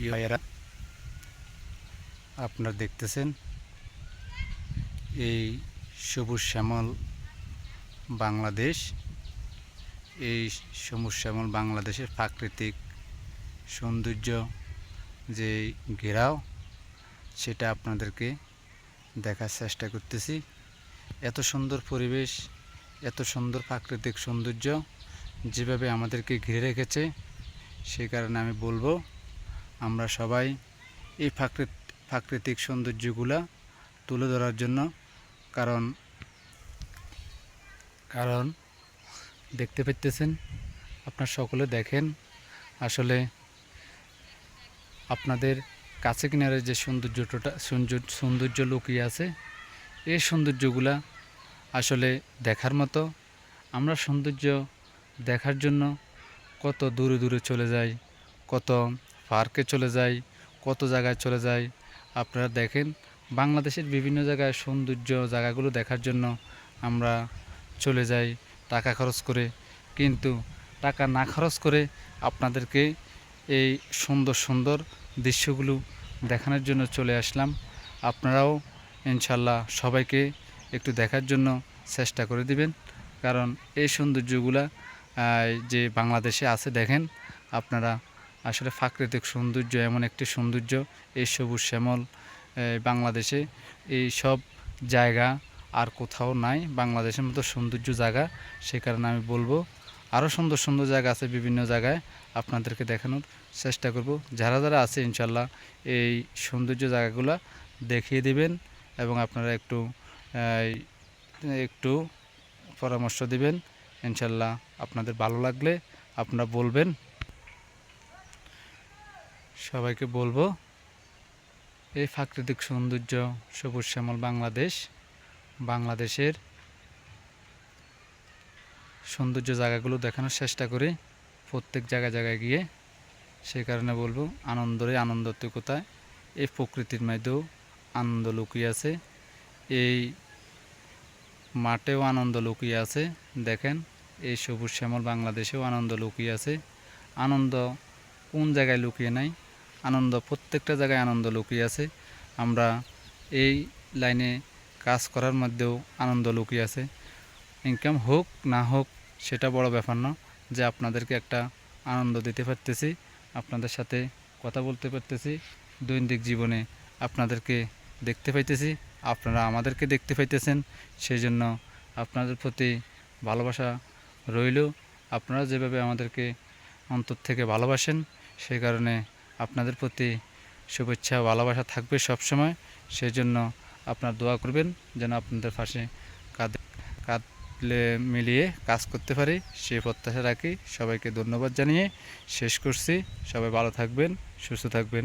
ভাইয়েরা, আপনারা দেখতেছেন এই সবুজ শ্যামল বাংলাদেশ। এই সবুজ শ্যামল বাংলাদেশের প্রাকৃতিক সৌন্দর্য যে ঘেরাও, সেটা আপনাদেরকে দেখার চেষ্টা করতেছি। এত সুন্দর পরিবেশ, এত সুন্দর প্রাকৃতিক সৌন্দর্য যেভাবে আমাদেরকে ঘিরে রেখেছে, সেই কারণে আমি বলবো আমরা সবাই এই প্রাকৃতিক সৌন্দর্যগুলা তুলে ধরার জন্য, কারণ দেখতে পাচ্ছেন, আপনার সকলে দেখেন, আসলে আপনাদের কাছে কিনারে যে সৌন্দর্য লুকিয়ে আছে, এই সৌন্দর্যগুলা আসলে দেখার মতো। আমরা সৌন্দর্য দেখার জন্য কত দূরে দূরে চলে যাই, কত পার্কে চলে যাই, কত জায়গায় চলে যাই। আপনারা দেখেন, বাংলাদেশের বিভিন্ন জায়গায় সৌন্দর্য জায়গাগুলো দেখার জন্য আমরা চলে যাই টাকা খরচ করে, কিন্তু টাকা না খরচ করে আপনাদেরকে এই সুন্দর সুন্দর দৃশ্যগুলো দেখানোর জন্য চলে আসলাম। আপনারাও ইনশাল্লাহ সবাইকে একটু দেখার জন্য চেষ্টা করে দিবেন, কারণ এই সৌন্দর্যগুলা যে বাংলাদেশে আছে, দেখেন আপনারা, আসলে প্রাকৃতিক সৌন্দর্য এমন একটি সৌন্দর্য, এই সবুজ শ্যামল বাংলাদেশে এই সব জায়গা আর কোথাও নাই, বাংলাদেশের মতো সৌন্দর্য জায়গা। সে কারণে আমি বলবো আরও সুন্দর সুন্দর জায়গা আছে, বিভিন্ন জায়গায় আপনাদেরকে দেখানোর চেষ্টা করব। যারা যারা আছে ইনশাল্লাহ এই সৌন্দর্য জায়গাগুলো দেখিয়ে দিবেন, এবং আপনারা একটু পরামর্শ দিবেন। ইনশাল্লাহ আপনাদের ভালো লাগলে আপনারা বলবেন। সবাইকে বলবো এই প্রাকৃতিক সৌন্দর্য সবুজ শ্যামল বাংলাদেশের সৌন্দর্য জায়গাগুলো দেখানোর চেষ্টা করি প্রত্যেক জায়গায় গিয়ে। সেই কারণে বলবো আনন্দতিকতায় এই প্রকৃতির মধ্যেও আনন্দ লুকিয়ে আছে, এই মাঠেও আনন্দ লুকিয়ে আছে। দেখেন, এই সবুজ শ্যামল বাংলাদেশেও আনন্দ লুকিয়ে আছে। আনন্দ কোন জায়গায় লুকিয়ে নাই, আনন্দ প্রত্যেকটা জায়গায় আনন্দ লুকিয়ে আছে। আমরা এই লাইনে কাজ করার মধ্যেও আনন্দ লুকিয়ে আছে। ইনকাম হোক না হোক সেটা বড় ব্যাপার না, যে আপনাদেরকে একটা আনন্দ দিতে পারতেছি, আপনাদের সাথে কথা বলতে পারতেছি, দৈনিক জীবনে আপনাদেরকে দেখতে পাইতেছি, আপনারা আমাদেরকে দেখতে পাইতেছেন। সেই জন্য আপনাদের প্রতি ভালোবাসা রইল। আপনারা যেভাবে আমাদেরকে অন্তর থেকে ভালোবাসেন, সেই কারণে আপনাদের প্রতি শুভেচ্ছা ভালোবাসা থাকবে সবসময়। সেই জন্য আপনারা দোয়া করবেন যেন আপনাদের পাশে কাঁধে মিলিয়ে কাজ করতে পারি, সেই প্রত্যাশা রাখি। সবাইকে ধন্যবাদ জানিয়ে শেষ করছি। সবাই ভালো থাকবেন, সুস্থ থাকবেন।